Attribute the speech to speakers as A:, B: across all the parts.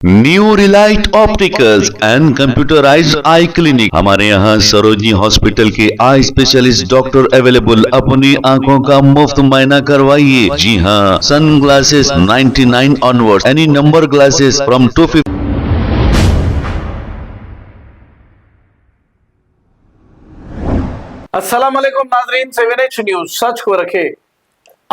A: New Relight opticals and computerised I clinic. हमारे यहाँ Sarojini hospital के आई स्पेशलिस्ट डॉक्टर अवेलेबल। अपनी आंखों का मुफ्त मुआयना करवाइए। जी हाँ, sunglasses 99 onward, any number glasses from 250।
B: अस्सलाम वालेकुम नाजरीन, 7H न्यूज सच को रखे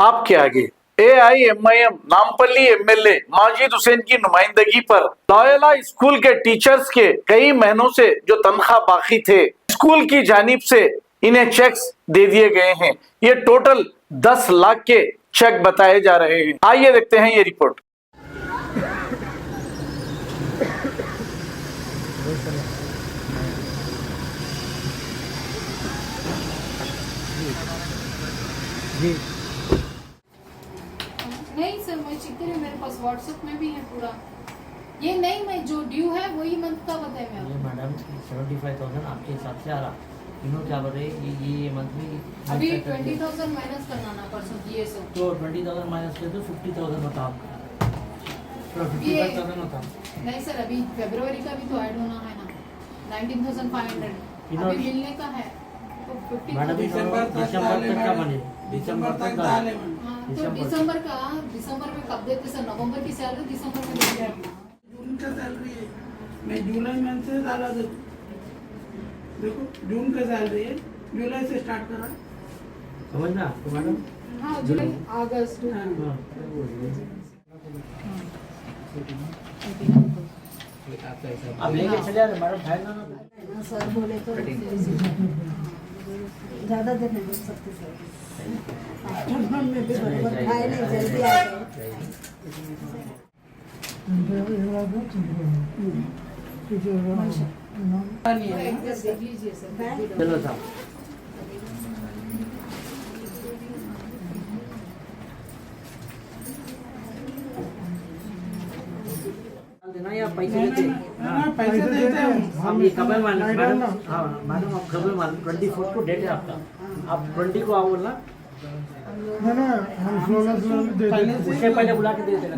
B: आपके आगे। AIMIM नामपल्ली MLA माजिद हुसैन की नुमाइंदगी पर लॉयला स्कूल के टीचर्स के कई महीनों से जो तनख्वाह बाकी थे, स्कूल की जानिब से इन्हें चेक्स दे दिए गए हैं। ये टोटल 10 लाख के चेक बताए जा रहे हैं। आइए देखते हैं ये रिपोर्ट।
C: नहीं सर, मैं चेक करी, मेरे पास व्हाट्सएप में भी है पूरा। ये नहीं, मैं जो ड्यू है वही मंथ का बताए मैं।
D: ये मैडम 75,000 आपके हिसाब से आ रहा। इन्होंने क्या बताए ये मंथ में
C: अभी 20,000 माइनस करना ना परसों ये सब।
D: तो 20,000 माइनस कर दो, 50,000 होता आपका। तो 55,000 होता।
C: नहीं सर, अभी फरवरी का भी तो ऐड होना है ना, 19,500 अभी मिलने का है। तो 50,000
D: दिसंबर तक क्या बने? दिसंबर तक डाले।
C: तो दिसंबर में कब देते सर? नवंबर की सैलरी दिसंबर में देंगे अपना।
E: जून का सैलरी है, मैं जुलाई मंथ से डाला देखो, जून का सैलरी है, जुलाई से स्टार्ट करा।
D: समझना आपको मैडम?
C: हाँ, जुलाई अगस्त।
D: आप लेके चले आ रहे मैडम, फाइल ना
F: सर बोले तो ज़्यादा देर नहीं रुक सकते सर। आफ्टरनून में भी बराबर खाए नहीं, जल्दी आ गए।
D: चलो साहब। देना या पैसे देते?
E: पैसे देते हैं
D: हम ये कबल मान मैडम। हाँ मैडम, आप कबल मान 24 को डेट है आपका, आप 20 को आओ बोलना।
E: हम 16 देते
D: उससे पहले बुला के दे देना।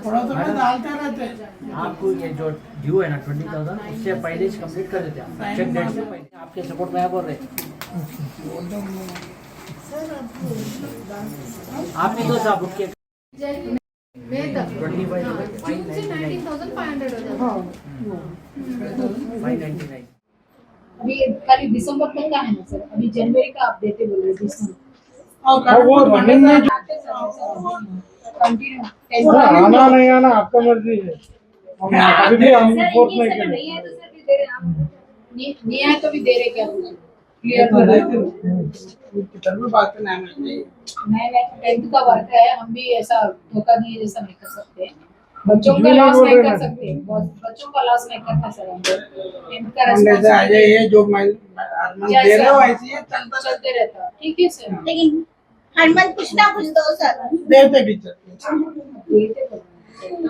E: थोड़ा थोड़ा डालते रहते हैं।
D: आपको ये जो ड्यू है ना 20,000, उससे पहले कंप्लीट कर देते हैं, चेक डेट से पहले। आपके सपोर्ट में बोल रहे आपने तो साहब उसके
C: मई तक
D: 25
C: जून से 19,500 हो जाता है।
D: 599।
C: अभी खाली दिसंबर तक का है ना सर? अभी जनवरी का आप देते बोल रहे दिसंबर।
E: और वो रनिंग में
C: कंटिन्यू
E: आना नहीं आना आपका मर्जी है। अभी भी हम फोर्स नहीं करेंगे।
C: नहीं है तो सर भी दे रहे आप, नहीं है तो भी दे रहे क्या बोले? क्लियर
E: तो
C: कर रहे
E: नहीं बात करना है मुझे।
C: नहीं 10th का वर्क है, हम भी ऐसा धोखा दिए जैसा नहीं कर सकते। बच्चों का लॉस नहीं कर सकते, बच्चों का लॉस नहीं करना सर। हम 10th का
E: जैसे ये जो मैं दे रहा हूँ ऐसे ही
C: चलते रहता। ठीक है सर,
F: लेकिन हर मंथ कुछ ना कुछ दो सर।
E: देते टीचर।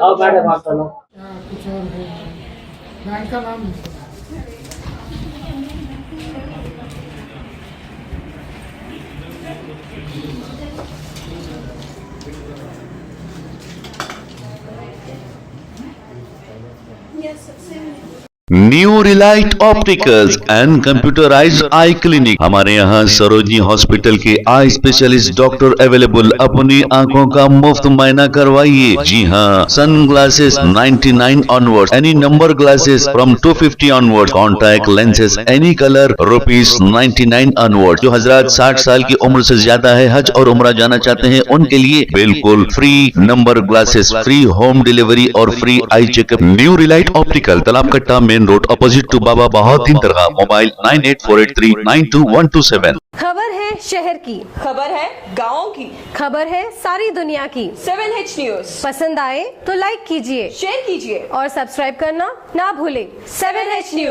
D: आओ मैडम, आप चलो।
E: कुछ और बैंक का नाम
A: new Relight opticals and computerised I clinic. हमारे यहाँ सरोजनी हॉस्पिटल के आई स्पेशलिस्ट डॉक्टर अवेलेबल। अपनी आंखों का मुफ्त मुआयना करवाइए। जी हाँ, sunglasses 99 onward, any number glasses from 250 onward, contact lenses any colour ₹99 onward. जो हजरात 60 साल की उम्र से ज्यादा है, हज और उम्रा जाना चाहते हैं, उनके लिए बिल्कुल free number glasses, free home delivery और free eye checkup. New relight optical, Talab Katta, main road, opposite to Baba Bahauddin Dargah. Mobile 9848392127।
G: खबर है शहर की,
H: खबर है गाँव की,
G: खबर है सारी दुनिया की।
H: 7H न्यूज
G: पसंद आए तो लाइक कीजिए,
H: शेयर कीजिए
G: और सब्सक्राइब करना ना भूले।
H: 7H news.